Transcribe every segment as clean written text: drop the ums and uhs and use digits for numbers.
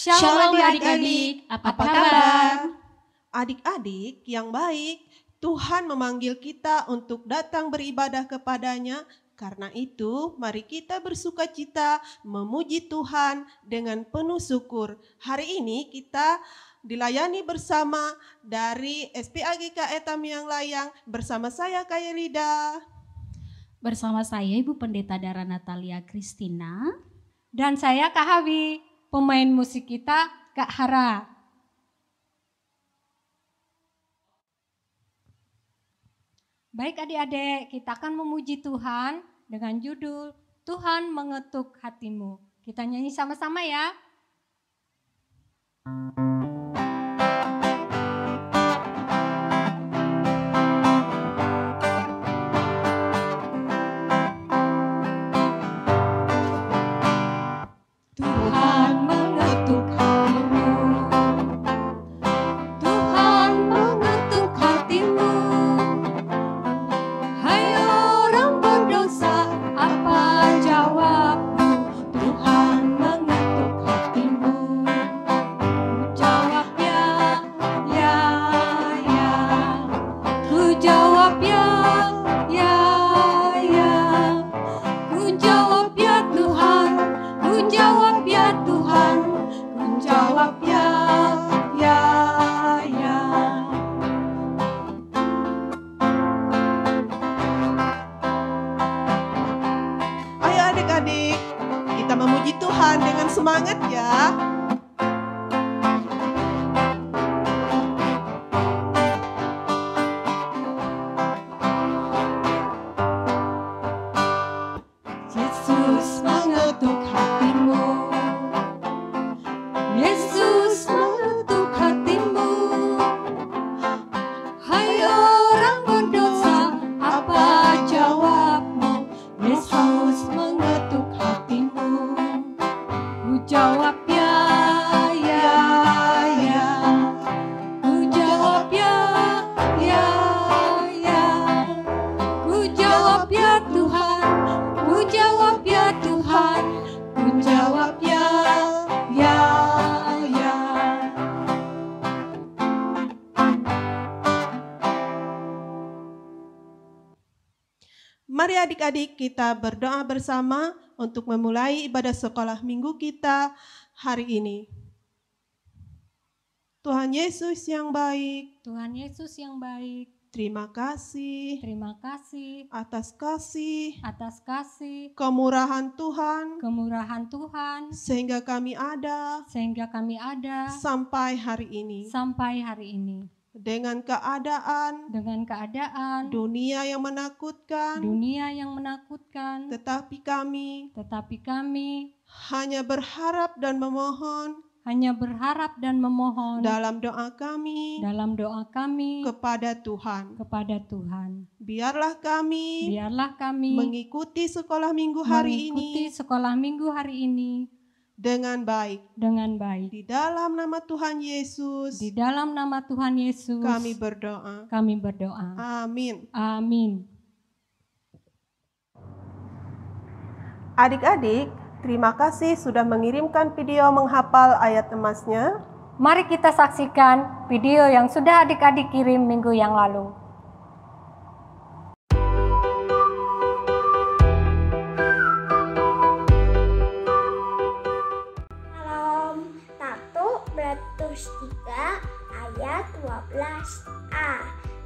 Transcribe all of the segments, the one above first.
Shalom adik-adik, apa kabar? Adik-adik yang baik, Tuhan memanggil kita untuk datang beribadah kepadanya. Karena itu, mari kita bersukacita memuji Tuhan dengan penuh syukur. Hari ini kita dilayani bersama dari SPAGK Etam yang Layang bersama saya Kayelida. Bersama saya Ibu Pendeta Dara Natalia Kristina. Dan saya Kak Habi. Pemain musik kita Kak Hara. Baik adik-adik, kita akan memuji Tuhan dengan judul Tuhan Mengetuk Hatimu. Kita nyanyi sama-sama ya. Semangat ya. Yesus mengetuk hatimu. Yesus mengetuk hatimu. Hai orang berdosa, apa jawabmu? Yesus mengetuk hatimu. Jawab ya, ya, ya. Ku jawab ya, ya, ya. Ku jawab ya Tuhan. Ku jawab ya Tuhan. Ku jawab ya, ya, ya. Mari adik-adik kita berdoa bersama untuk memulai ibadah sekolah minggu kita hari ini. Tuhan Yesus yang baik, Tuhan Yesus yang baik, terima kasih atas kasih, kemurahan Tuhan, sehingga kami ada sampai hari ini. Dengan keadaan dunia yang menakutkan, tetapi kami hanya berharap dan memohon dalam doa kami kepada Tuhan. Biarlah kami mengikuti sekolah minggu hari ini dengan baik. Di dalam nama Tuhan Yesus. Kami berdoa. Amin. Adik-adik, terima kasih sudah mengirimkan video menghafal ayat emasnya. Mari kita saksikan video yang sudah adik-adik kirim minggu yang lalu. Petrus 3 ayat 12a.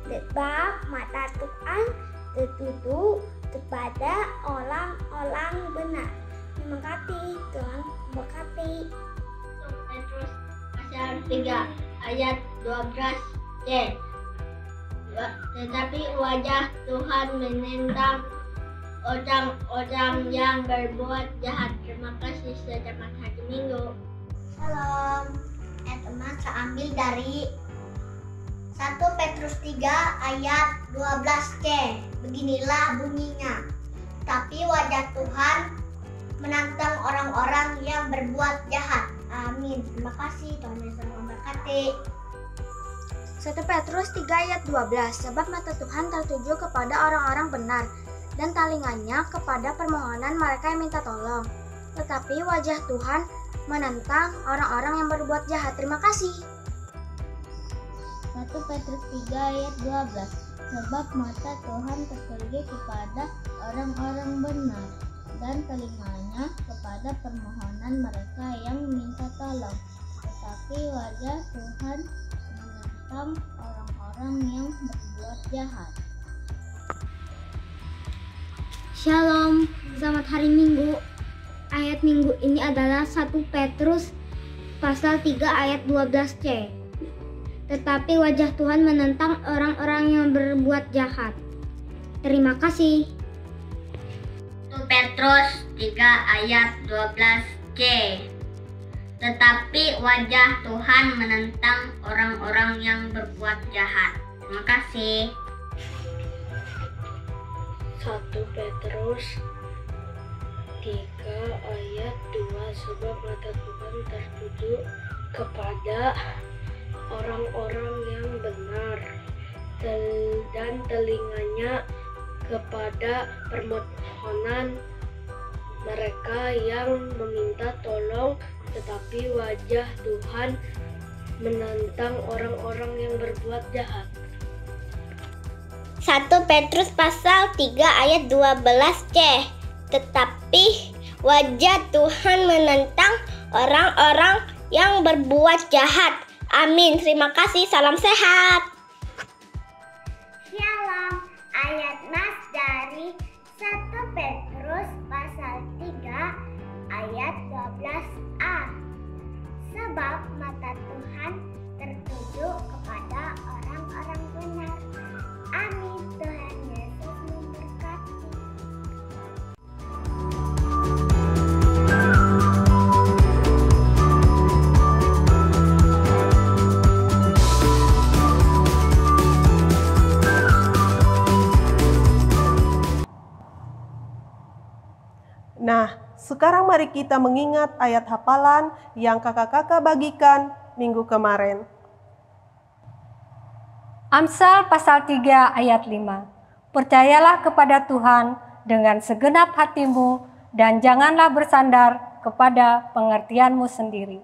Sebab mata Tuhan tertuju kepada orang-orang benar. Terima kasih, Tuhan berkati. Petrus pasal 3 ayat 12c. Tetapi wajah Tuhan menentang orang-orang yang berbuat jahat. Terima kasih, selamat hari Minggu. Shalom. Ayat emas terambil dari 1 Petrus 3 ayat 12c. Beginilah bunyinya. Tapi wajah Tuhan menantang orang-orang yang berbuat jahat. Amin. Terima kasih, Tuhan Yesus memberkati. 1 Petrus 3 ayat 12. Sebab mata Tuhan tertuju kepada orang-orang benar dan telinganya kepada permohonan mereka yang minta tolong. tetapi wajah Tuhan menentang orang-orang yang berbuat jahat. Terima kasih. 1 Petrus 3 ayat 12. Sebab mata Tuhan tertuju kepada orang-orang benar dan telinganya kepada permohonan mereka yang minta tolong. Tetapi wajah Tuhan menentang orang-orang yang berbuat jahat. Shalom, selamat hari Minggu. Ayat Minggu ini adalah 1 Petrus pasal 3 ayat 12c. Tetapi wajah Tuhan menentang orang-orang yang berbuat jahat. Terima kasih. 1 Petrus 3 ayat 12c. Tetapi wajah Tuhan menentang orang-orang yang berbuat jahat. Terima kasih. 1 Petrus 3 ayat 2. Sebab mata Tuhan tertuju kepada orang-orang yang benar dan telinganya kepada permohonan mereka yang meminta tolong. Tetapi wajah Tuhan menentang orang-orang yang berbuat jahat. 1 Petrus pasal 3 ayat 12c. Tetapi wajah Tuhan menentang orang-orang yang berbuat jahat. Amin. Terima kasih. Salam sehat. Shalom. Ayat Mas dari 1 Petrus pasal 3 ayat 12a. Sebab mata Tuhan tertuju kepada orang-orang benar. Amin. Tuhan Yesus memberkati. Nah, sekarang mari kita mengingat ayat hafalan yang kakak-kakak bagikan minggu kemarin. Amsal pasal 3 ayat 5. Percayalah kepada Tuhan dengan segenap hatimu dan janganlah bersandar kepada pengertianmu sendiri.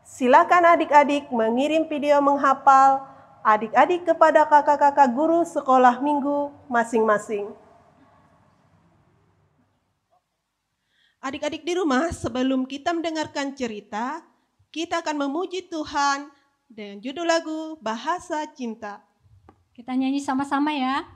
Silakan adik-adik mengirim video menghafal adik-adik kepada kakak-kakak guru sekolah minggu masing-masing. Adik-adik di rumah, sebelum kita mendengarkan cerita, kita akan memuji Tuhan dengan judul lagu Bahasa Cinta. Kita nyanyi sama-sama ya.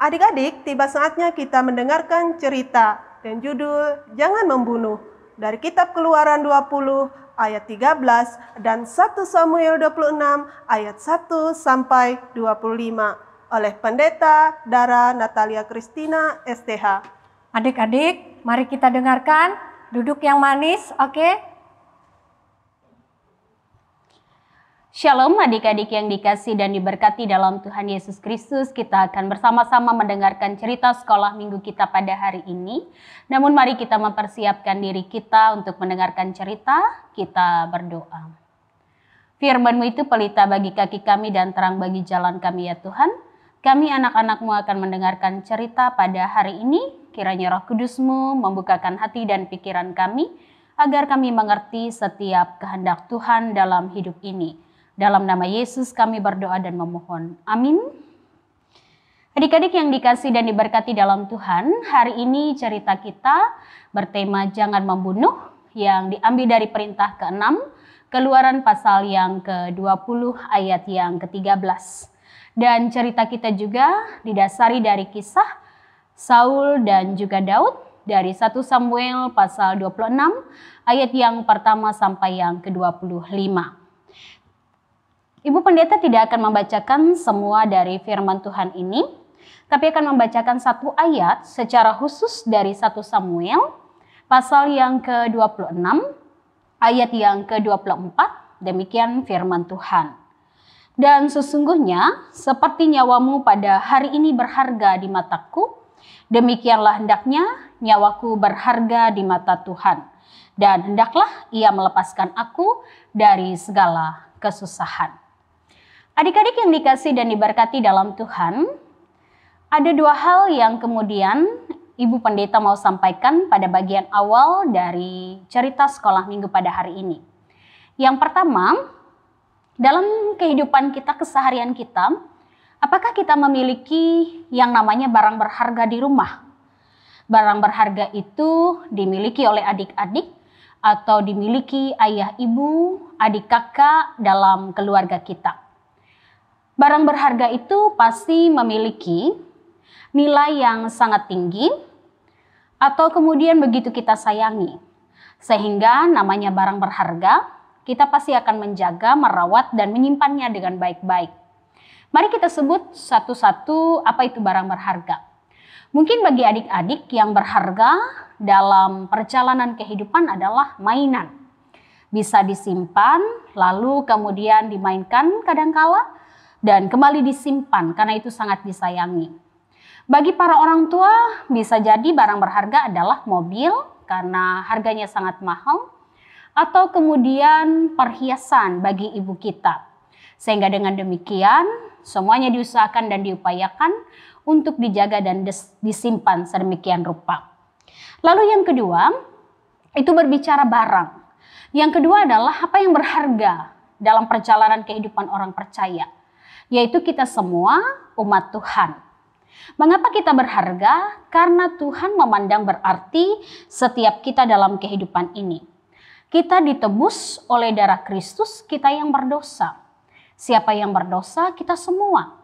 Adik-adik, tiba saatnya kita mendengarkan cerita dan judul Jangan Membunuh dari kitab Keluaran 20 ayat 13 dan 1 Samuel 26 ayat 1 sampai 25 oleh Pendeta Dara Natalia Christina STH. Adik-adik, mari kita dengarkan. Duduk yang manis, oke? Shalom adik-adik yang dikasih dan diberkati dalam Tuhan Yesus Kristus. Kita akan bersama-sama mendengarkan cerita sekolah minggu kita pada hari ini. Namun mari kita mempersiapkan diri kita untuk mendengarkan cerita, kita berdoa. Firman-Mu itu pelita bagi kaki kami dan terang bagi jalan kami ya Tuhan. Kami anak-anak-Mu akan mendengarkan cerita pada hari ini. Kiranya Roh Kudus-Mu membukakan hati dan pikiran kami, agar kami mengerti setiap kehendak Tuhan dalam hidup ini. Dalam nama Yesus kami berdoa dan memohon. Amin. Adik-adik yang dikasih dan diberkati dalam Tuhan, hari ini cerita kita bertema Jangan Membunuh yang diambil dari perintah ke-6, Keluaran pasal yang ke-20 ayat yang ke-13. Dan cerita kita juga didasari dari kisah Saul dan juga Daud dari 1 Samuel pasal 26 ayat yang pertama sampai yang ke-25. Ibu Pendeta tidak akan membacakan semua dari firman Tuhan ini, tapi akan membacakan satu ayat secara khusus dari 1 Samuel, pasal yang ke-26, ayat yang ke-24, demikian firman Tuhan. Dan sesungguhnya, seperti nyawamu pada hari ini berharga di mataku, demikianlah hendaknya nyawaku berharga di mata Tuhan. Dan hendaklah ia melepaskan aku dari segala kesusahan. Adik-adik yang dikasih dan diberkati dalam Tuhan, ada dua hal yang kemudian Ibu Pendeta mau sampaikan pada bagian awal dari cerita sekolah minggu pada hari ini. Yang pertama, dalam kehidupan kita, keseharian kita, apakah kita memiliki yang namanya barang berharga di rumah? Barang berharga itu dimiliki oleh adik-adik atau dimiliki ayah ibu, adik kakak dalam keluarga kita. Barang berharga itu pasti memiliki nilai yang sangat tinggi atau kemudian begitu kita sayangi. Sehingga namanya barang berharga, kita pasti akan menjaga, merawat, dan menyimpannya dengan baik-baik. Mari kita sebut satu-satu apa itu barang berharga. Mungkin bagi adik-adik yang berharga dalam perjalanan kehidupan adalah mainan. Bisa disimpan, lalu kemudian dimainkan kadangkala, dan kembali disimpan karena itu sangat disayangi. Bagi para orang tua bisa jadi barang berharga adalah mobil karena harganya sangat mahal, atau kemudian perhiasan bagi ibu kita. Sehingga dengan demikian semuanya diusahakan dan diupayakan untuk dijaga dan disimpan sedemikian rupa. Lalu yang kedua, itu berbicara barang. Yang kedua adalah apa yang berharga dalam perjalanan kehidupan orang percaya, yaitu kita semua umat Tuhan. Mengapa kita berharga? Karena Tuhan memandang berarti setiap kita dalam kehidupan ini. Kita ditebus oleh darah Kristus, kita yang berdosa. Siapa yang berdosa? Kita semua.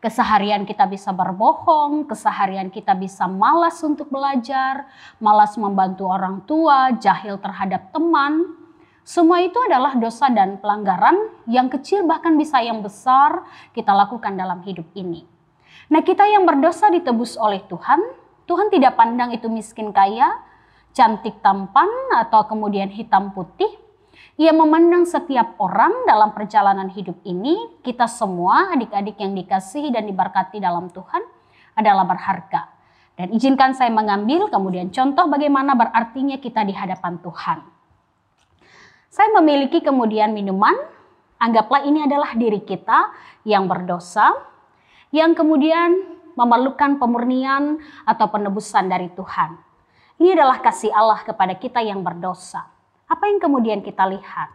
Keseharian kita bisa berbohong, keseharian kita bisa malas untuk belajar, malas membantu orang tua, jahil terhadap teman. Semua itu adalah dosa dan pelanggaran yang kecil bahkan bisa yang besar kita lakukan dalam hidup ini. Nah, kita yang berdosa ditebus oleh Tuhan. Tuhan tidak pandang itu miskin kaya, cantik tampan, atau kemudian hitam putih. Ia memandang setiap orang dalam perjalanan hidup ini, kita semua adik-adik yang dikasihi dan diberkati dalam Tuhan adalah berharga. Dan izinkan saya mengambil kemudian contoh bagaimana berartinya kita di hadapan Tuhan. Saya memiliki kemudian minuman, anggaplah ini adalah diri kita yang berdosa, yang kemudian memerlukan pemurnian atau penebusan dari Tuhan. Ini adalah kasih Allah kepada kita yang berdosa. Apa yang kemudian kita lihat?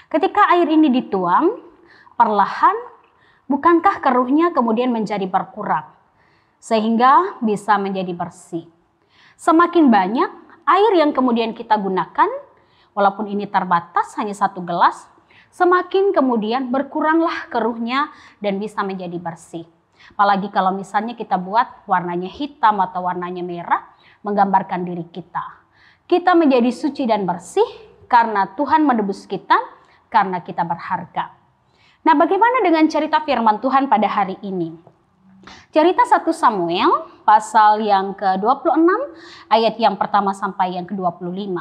Ketika air ini dituang, perlahan, bukankah keruhnya kemudian menjadi berkurang, sehingga bisa menjadi bersih. Semakin banyak air yang kemudian kita gunakan, walaupun ini terbatas hanya 1 gelas, semakin kemudian berkuranglah keruhnya dan bisa menjadi bersih. Apalagi kalau misalnya kita buat warnanya hitam atau warnanya merah, menggambarkan diri kita. Kita menjadi suci dan bersih karena Tuhan menebus kita, karena kita berharga. Nah, bagaimana dengan cerita firman Tuhan pada hari ini? Cerita 1 Samuel pasal yang ke-26 ayat yang pertama sampai yang ke-25.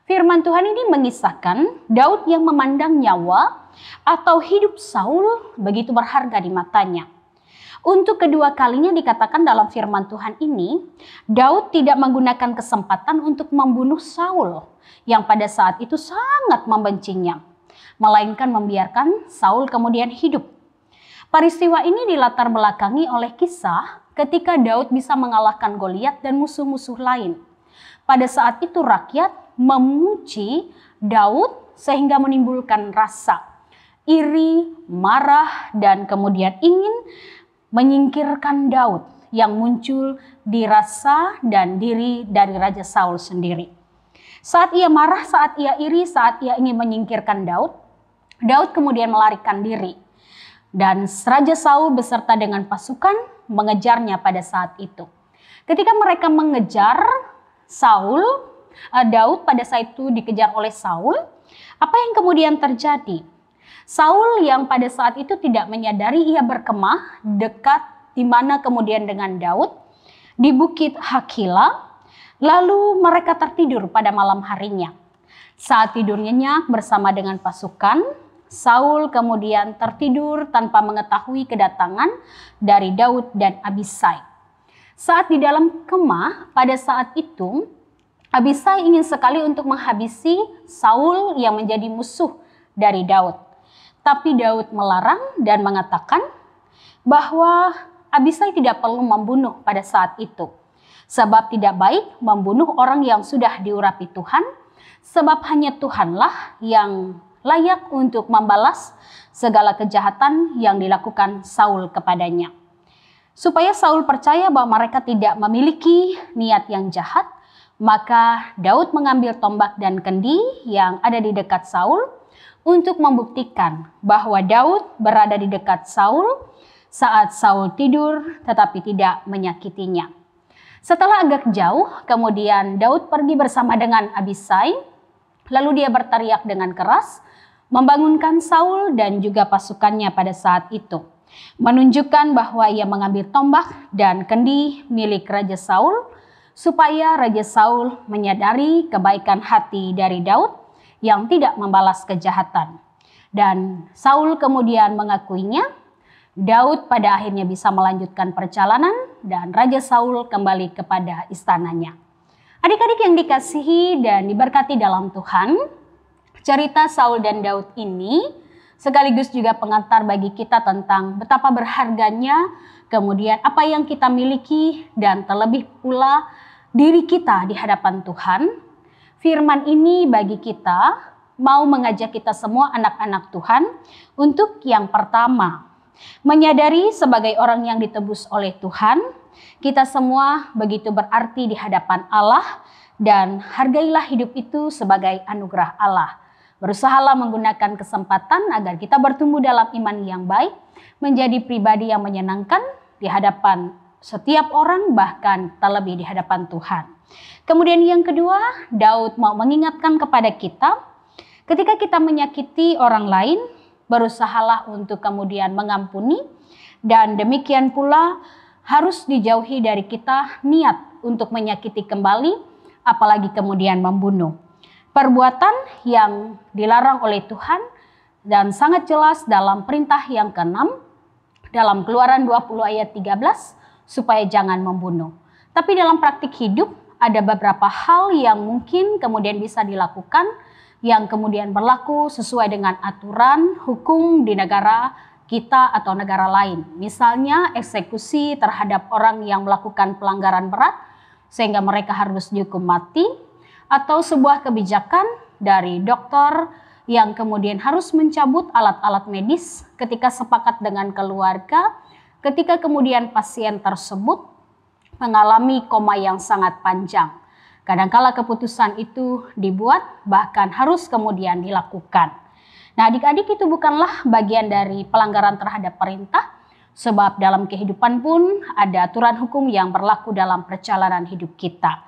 Firman Tuhan ini mengisahkan Daud yang memandang nyawa atau hidup Saul begitu berharga di matanya. Untuk kedua kalinya dikatakan dalam firman Tuhan ini, Daud tidak menggunakan kesempatan untuk membunuh Saul yang pada saat itu sangat membencinya, melainkan membiarkan Saul kemudian hidup. Peristiwa ini dilatar belakangi oleh kisah ketika Daud bisa mengalahkan Goliat dan musuh-musuh lain. Pada saat itu rakyat memuji Daud sehingga menimbulkan rasa iri, marah, dan kemudian ingin menyingkirkan Daud yang muncul di rasa dan diri dari Raja Saul sendiri. Saat ia marah, saat ia iri, saat ia ingin menyingkirkan Daud, Daud kemudian melarikan diri. Dan Raja Saul beserta dengan pasukan mengejarnya pada saat itu. Ketika mereka mengejar Daud pada saat itu dikejar oleh Saul, apa yang kemudian terjadi? Saul yang pada saat itu tidak menyadari ia berkemah dekat di mana kemudian dengan Daud di Bukit Hakila, lalu mereka tertidur pada malam harinya. Saat tidur nyenyak bersama dengan pasukan, Saul kemudian tertidur tanpa mengetahui kedatangan dari Daud dan Abisai. Saat di dalam kemah pada saat itu, Abisai ingin sekali untuk menghabisi Saul yang menjadi musuh dari Daud. Tapi Daud melarang dan mengatakan bahwa Abisai tidak perlu membunuh pada saat itu. Sebab tidak baik membunuh orang yang sudah diurapi Tuhan, sebab hanya Tuhanlah yang layak untuk membalas segala kejahatan yang dilakukan Saul kepadanya. Supaya Saul percaya bahwa mereka tidak memiliki niat yang jahat, maka Daud mengambil tombak dan kendi yang ada di dekat Saul untuk membuktikan bahwa Daud berada di dekat Saul saat Saul tidur tetapi tidak menyakitinya. Setelah agak jauh, kemudian Daud pergi bersama dengan Abisai, lalu dia berteriak dengan keras, membangunkan Saul dan juga pasukannya pada saat itu, menunjukkan bahwa ia mengambil tombak dan kendi milik Raja Saul, supaya Raja Saul menyadari kebaikan hati dari Daud yang tidak membalas kejahatan. Dan Saul kemudian mengakuinya. Daud pada akhirnya bisa melanjutkan perjalanan dan Raja Saul kembali kepada istananya. Adik-adik yang dikasihi dan diberkati dalam Tuhan, cerita Saul dan Daud ini sekaligus juga pengantar bagi kita tentang betapa berharganya, kemudian apa yang kita miliki, dan terlebih pula diri kita di hadapan Tuhan. Firman ini bagi kita mau mengajak kita semua anak-anak Tuhan untuk yang pertama, menyadari sebagai orang yang ditebus oleh Tuhan, kita semua begitu berarti di hadapan Allah dan hargailah hidup itu sebagai anugerah Allah. Berusahalah menggunakan kesempatan agar kita bertumbuh dalam iman yang baik, menjadi pribadi yang menyenangkan di hadapan setiap orang, bahkan terlebih di hadapan Tuhan. Kemudian yang kedua, Daud mau mengingatkan kepada kita, ketika kita menyakiti orang lain, berusahalah untuk kemudian mengampuni, dan demikian pula harus dijauhi dari kita niat untuk menyakiti kembali, apalagi kemudian membunuh. Perbuatan yang dilarang oleh Tuhan dan sangat jelas dalam perintah yang ke-6 dalam Keluaran 20 ayat 13, supaya jangan membunuh. Tapi dalam praktik hidup, ada beberapa hal yang mungkin kemudian bisa dilakukan yang kemudian berlaku sesuai dengan aturan hukum di negara kita atau negara lain. Misalnya eksekusi terhadap orang yang melakukan pelanggaran berat sehingga mereka harus dihukum mati, atau sebuah kebijakan dari dokter yang kemudian harus mencabut alat-alat medis ketika sepakat dengan keluarga, ketika kemudian pasien tersebut mengalami koma yang sangat panjang. Kadangkala keputusan itu dibuat, bahkan harus kemudian dilakukan. Nah, adik-adik, itu bukanlah bagian dari pelanggaran terhadap perintah. Sebab dalam kehidupan pun ada aturan hukum yang berlaku dalam perjalanan hidup kita.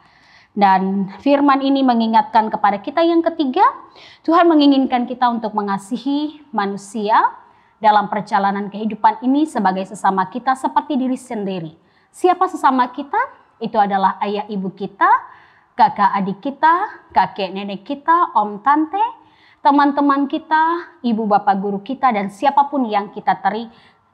Dan firman ini mengingatkan kepada kita yang ketiga, Tuhan menginginkan kita untuk mengasihi manusia dalam perjalanan kehidupan ini sebagai sesama kita seperti diri sendiri. Siapa sesama kita? Itu adalah ayah ibu kita, kakak adik kita, kakek nenek kita, om tante, teman-teman kita, ibu bapak guru kita, dan siapapun yang kita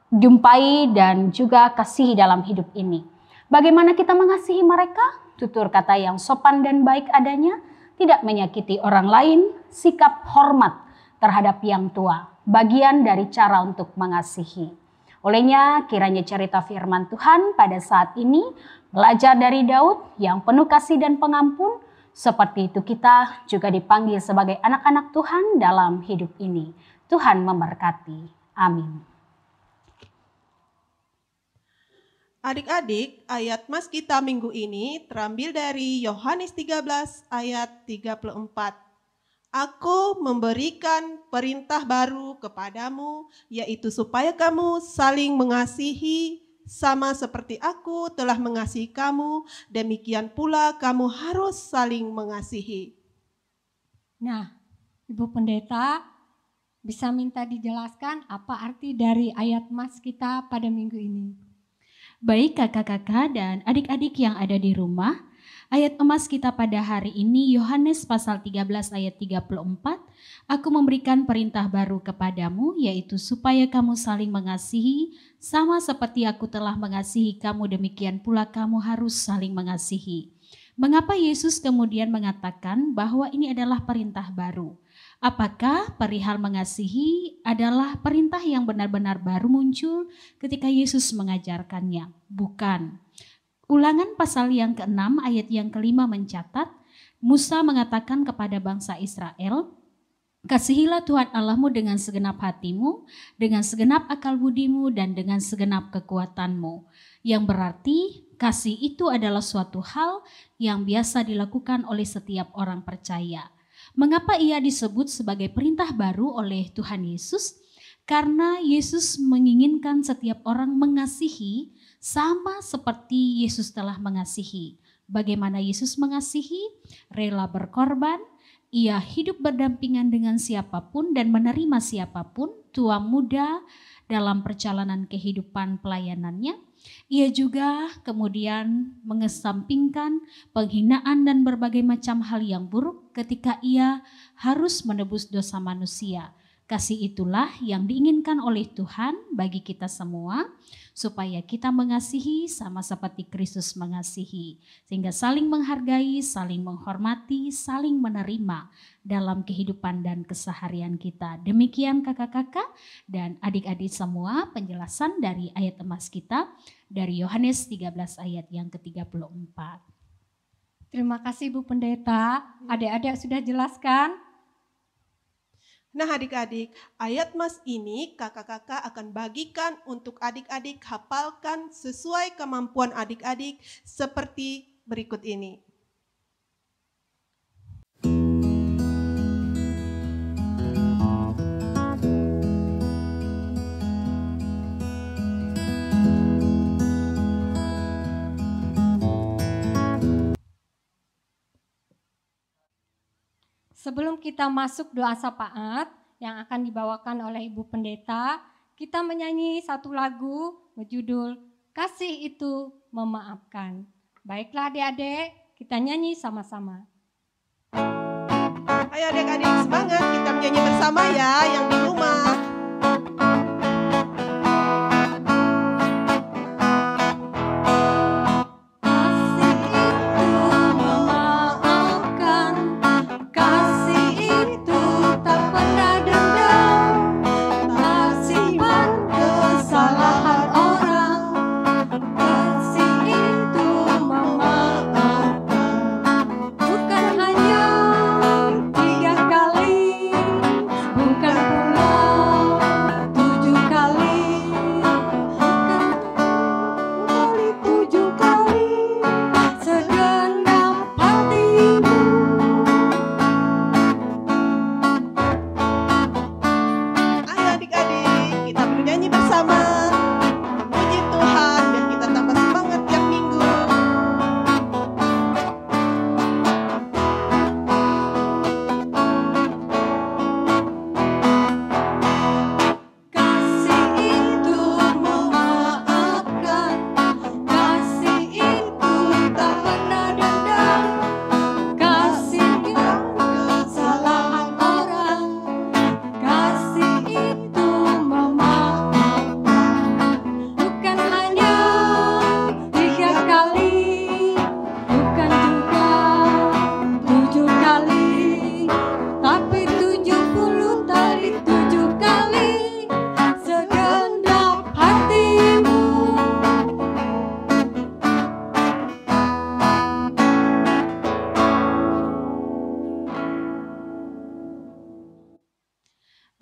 jumpai dan juga kasihi dalam hidup ini. Bagaimana kita mengasihi mereka? Tutur kata yang sopan dan baik adanya, tidak menyakiti orang lain, sikap hormat terhadap yang tua, bagian dari cara untuk mengasihi. Olehnya kiranya cerita firman Tuhan pada saat ini belajar dari Daud yang penuh kasih dan pengampun, seperti itu kita juga dipanggil sebagai anak-anak Tuhan dalam hidup ini. Tuhan memberkati. Amin. Adik-adik, ayat mas kita minggu ini terambil dari Yohanes 13 ayat 34. Aku memberikan perintah baru kepadamu, yaitu supaya kamu saling mengasihi, sama seperti aku telah mengasihi kamu, demikian pula kamu harus saling mengasihi. Nah, Ibu Pendeta, bisa minta dijelaskan apa arti dari ayat mas kita pada minggu ini? Baik kakak-kakak dan adik-adik yang ada di rumah, ayat emas kita pada hari ini Yohanes pasal 13 ayat 34, aku memberikan perintah baru kepadamu, yaitu supaya kamu saling mengasihi, sama seperti aku telah mengasihi kamu, demikian pula kamu harus saling mengasihi. Mengapa Yesus kemudian mengatakan bahwa ini adalah perintah baru? Apakah perihal mengasihi adalah perintah yang benar-benar baru muncul ketika Yesus mengajarkannya? Bukan. Ulangan pasal yang ke-6 ayat yang ke-5 mencatat, Musa mengatakan kepada bangsa Israel, kasihilah Tuhan Allahmu dengan segenap hatimu, dengan segenap akal budimu, dan dengan segenap kekuatanmu. Yang berarti kasih itu adalah suatu hal yang biasa dilakukan oleh setiap orang percaya. Mengapa ia disebut sebagai perintah baru oleh Tuhan Yesus? Karena Yesus menginginkan setiap orang mengasihi sama seperti Yesus telah mengasihi. Bagaimana Yesus mengasihi? Rela berkorban, ia hidup berdampingan dengan siapapun dan menerima siapapun, tua muda dalam perjalanan kehidupan pelayanannya. Ia juga kemudian mengesampingkan penghinaan dan berbagai macam hal yang buruk ketika ia harus menebus dosa manusia. Kasih itulah yang diinginkan oleh Tuhan bagi kita semua, supaya kita mengasihi sama seperti Kristus mengasihi. Sehingga saling menghargai, saling menghormati, saling menerima dalam kehidupan dan keseharian kita. Demikian kakak-kakak dan adik-adik semua penjelasan dari ayat emas kita dari Yohanes 13 ayat yang ke-34. Terima kasih Bu Pendeta, adik-adik sudah jelaskan. Nah adik-adik, ayat mas ini kakak-kakak akan bagikan untuk adik-adik hafalkan sesuai kemampuan adik-adik seperti berikut ini. Sebelum kita masuk doa syafaat yang akan dibawakan oleh Ibu Pendeta, kita menyanyi satu lagu berjudul Kasih Itu Memaafkan. Baiklah adik-adik, kita nyanyi sama-sama. Ayo adik-adik semangat, kita menyanyi bersama ya yang di rumah. Bukan pula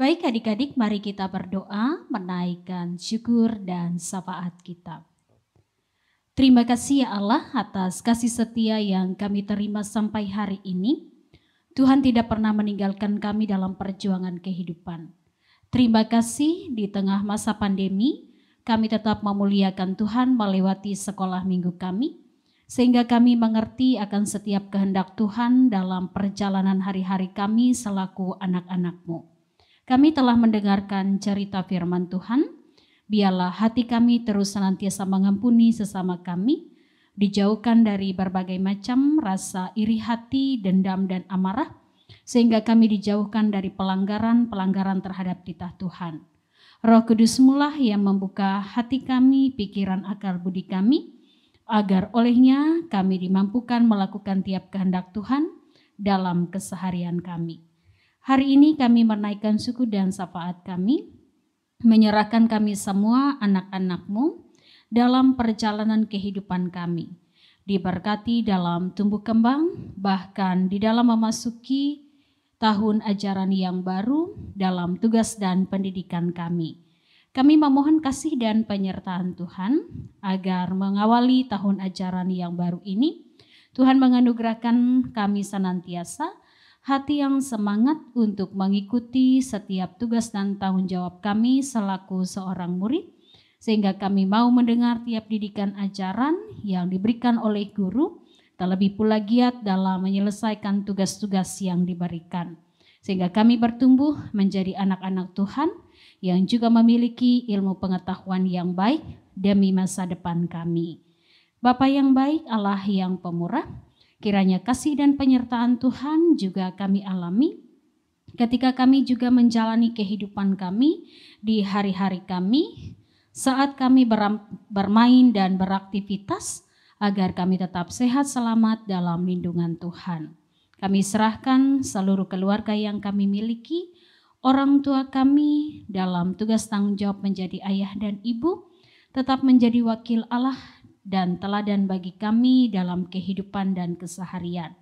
Baik adik-adik, mari kita berdoa menaikkan syukur dan syafaat kita. Terima kasih ya Allah atas kasih setia yang kami terima sampai hari ini. Tuhan tidak pernah meninggalkan kami dalam perjuangan kehidupan. Terima kasih di tengah masa pandemi, kami tetap memuliakan Tuhan melewati sekolah minggu kami, sehingga kami mengerti akan setiap kehendak Tuhan dalam perjalanan hari-hari kami selaku anak-anak-Mu. Kami telah mendengarkan cerita firman Tuhan. Biarlah hati kami terus senantiasa mengampuni sesama kami, dijauhkan dari berbagai macam rasa iri hati, dendam, dan amarah, sehingga kami dijauhkan dari pelanggaran-pelanggaran terhadap titah Tuhan. Roh Kudus-Mulah yang membuka hati kami, pikiran, akal budi kami, agar olehnya kami dimampukan melakukan tiap kehendak Tuhan dalam keseharian kami. Hari ini kami menaikkan syukur dan syafaat kami, menyerahkan kami semua anak-anak-Mu dalam perjalanan kehidupan kami. Diberkati dalam tumbuh kembang, bahkan di dalam memasuki tahun ajaran yang baru dalam tugas dan pendidikan kami. Kami memohon kasih dan penyertaan Tuhan agar mengawali tahun ajaran yang baru ini, Tuhan menganugerahkan kami senantiasa hati yang semangat untuk mengikuti setiap tugas dan tanggung jawab kami selaku seorang murid, sehingga kami mau mendengar tiap didikan ajaran yang diberikan oleh guru, terlebih pula giat dalam menyelesaikan tugas-tugas yang diberikan, sehingga kami bertumbuh menjadi anak-anak Tuhan yang juga memiliki ilmu pengetahuan yang baik demi masa depan kami. Bapa yang baik, Allah yang pemurah, kiranya kasih dan penyertaan Tuhan juga kami alami ketika kami juga menjalani kehidupan kami di hari-hari kami, saat kami bermain dan beraktivitas, agar kami tetap sehat selamat dalam lindungan Tuhan. Kami serahkan seluruh keluarga yang kami miliki, orang tua kami dalam tugas tanggung jawab menjadi ayah dan ibu, tetap menjadi wakil Allah dan teladan bagi kami dalam kehidupan dan keseharian.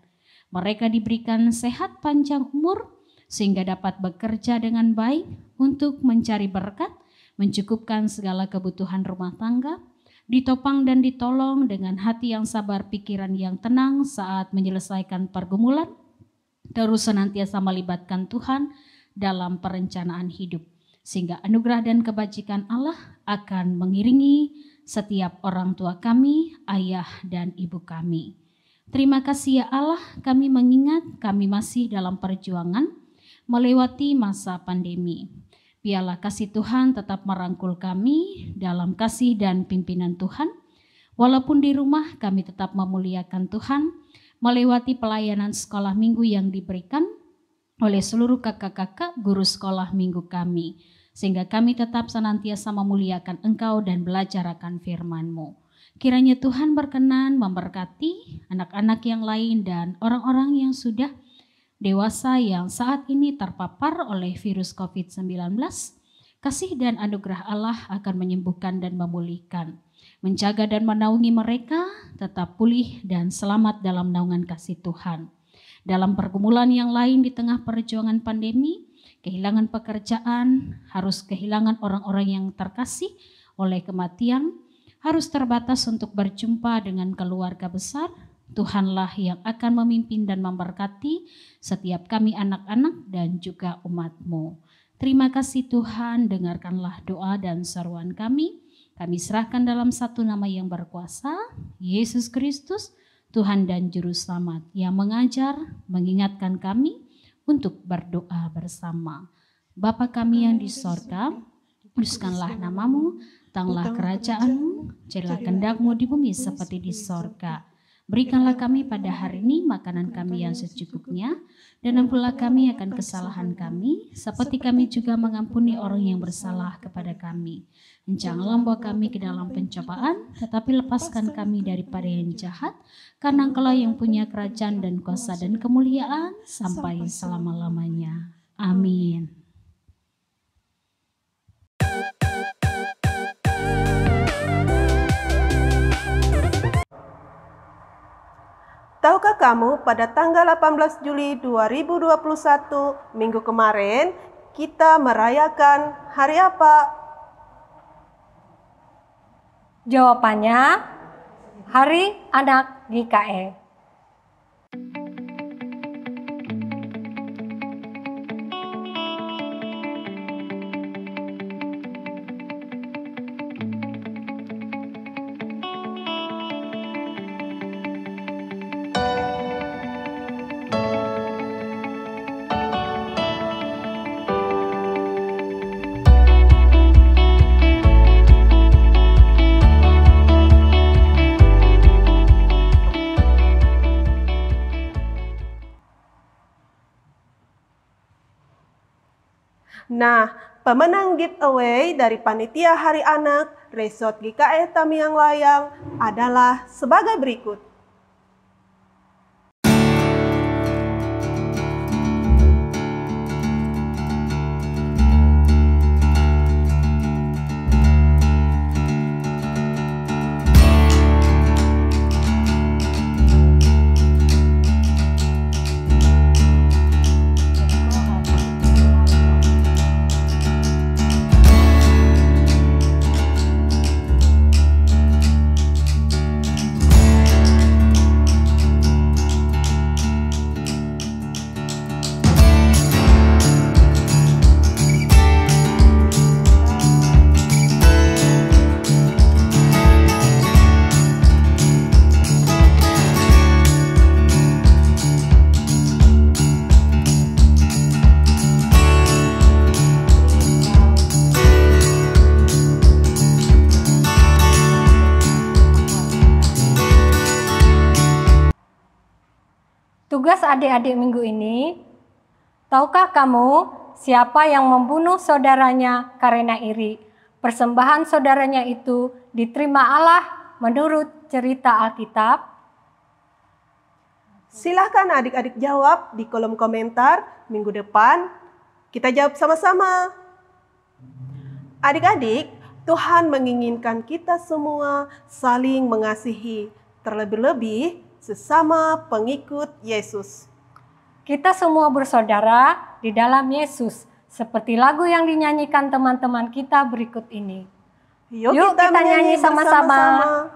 Mereka diberikan sehat panjang umur sehingga dapat bekerja dengan baik untuk mencari berkat, mencukupkan segala kebutuhan rumah tangga, ditopang dan ditolong dengan hati yang sabar, pikiran yang tenang saat menyelesaikan pergumulan, terus senantiasa melibatkan Tuhan dalam perencanaan hidup, sehingga anugerah dan kebajikan Allah akan mengiringi setiap orang tua kami, ayah dan ibu kami. Terima kasih ya Allah, kami mengingat kami masih dalam perjuangan melewati masa pandemi. Biarlah kasih Tuhan tetap merangkul kami dalam kasih dan pimpinan Tuhan. Walaupun di rumah kami tetap memuliakan Tuhan, melewati pelayanan sekolah minggu yang diberikan oleh seluruh kakak-kakak guru sekolah minggu kami, sehingga kami tetap senantiasa memuliakan Engkau dan belajar akan firman-Mu. Kiranya Tuhan berkenan memberkati anak-anak yang lain dan orang-orang yang sudah dewasa yang saat ini terpapar oleh virus COVID-19. Kasih dan anugerah Allah akan menyembuhkan dan memulihkan, menjaga dan menaungi mereka tetap pulih dan selamat dalam naungan kasih Tuhan. Dalam pergumulan yang lain di tengah perjuangan pandemi, kehilangan pekerjaan, harus kehilangan orang-orang yang terkasih oleh kematian, harus terbatas untuk berjumpa dengan keluarga besar, Tuhanlah yang akan memimpin dan memberkati setiap kami anak-anak dan juga umat-Mu. Terima kasih Tuhan, dengarkanlah doa dan seruan kami. Kami serahkan dalam satu nama yang berkuasa, Yesus Kristus, Tuhan dan Juru Selamat, yang mengajar, mengingatkan kami untuk berdoa bersama. Bapa kami yang di sorga, kuduskanlah namamu, datanglah kerajaan-Mu, jadilah kehendak-Mu di bumi seperti di sorga. Berikanlah kami pada hari ini makanan kami yang secukupnya, dan ampunilah kami akan kesalahan kami, seperti kami juga mengampuni orang yang bersalah kepada kami. Janganlah membawa kami ke dalam pencobaan, tetapi lepaskan kami daripada yang jahat, karena Engkau yang punya kerajaan dan kuasa dan kemuliaan sampai selama-lamanya. Amin. Tahukah kamu pada tanggal 18 Juli 2021 minggu kemarin kita merayakan hari apa? Jawabannya, Hari Anak GKE. Nah, pemenang giveaway dari Panitia Hari Anak Resort GKE Tamiang Layang adalah sebagai berikut. Tugas adik-adik minggu ini, tahukah kamu siapa yang membunuh saudaranya karena iri? Persembahan saudaranya itu diterima Allah menurut cerita Alkitab. Silahkan adik-adik jawab di kolom komentar minggu depan. Kita jawab sama-sama. Adik-adik, Tuhan menginginkan kita semua saling mengasihi, terlebih-lebih sesama pengikut Yesus. Kita semua bersaudara di dalam Yesus, seperti lagu yang dinyanyikan teman-teman kita berikut ini. Yuk kita nyanyi sama-sama.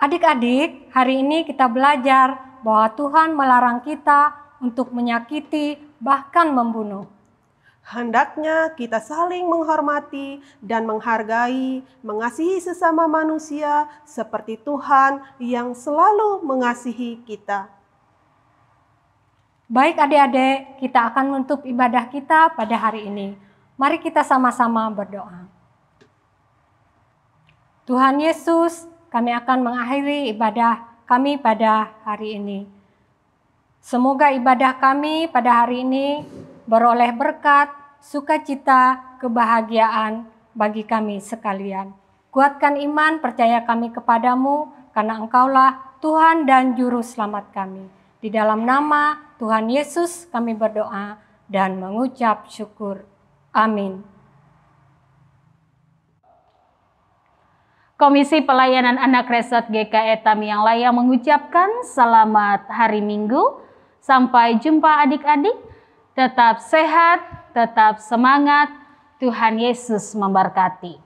Adik-adik, hari ini kita belajar bahwa Tuhan melarang kita untuk menyakiti, bahkan membunuh. Hendaknya kita saling menghormati dan menghargai, mengasihi sesama manusia seperti Tuhan yang selalu mengasihi kita. Baik adik-adik, kita akan menutup ibadah kita pada hari ini. Mari kita sama-sama berdoa. Tuhan Yesus, kami akan mengakhiri ibadah kami pada hari ini. Semoga ibadah kami pada hari ini beroleh berkat, sukacita, kebahagiaan bagi kami sekalian. Kuatkan iman percaya kami kepadamu, karena Engkaulah Tuhan dan Juru Selamat kami. Di dalam nama Tuhan Yesus kami berdoa dan mengucap syukur. Amin. Komisi Pelayanan Anak Resort GKI Tamiang Laya mengucapkan selamat hari Minggu. Sampai jumpa adik-adik. Tetap sehat, tetap semangat. Tuhan Yesus memberkati.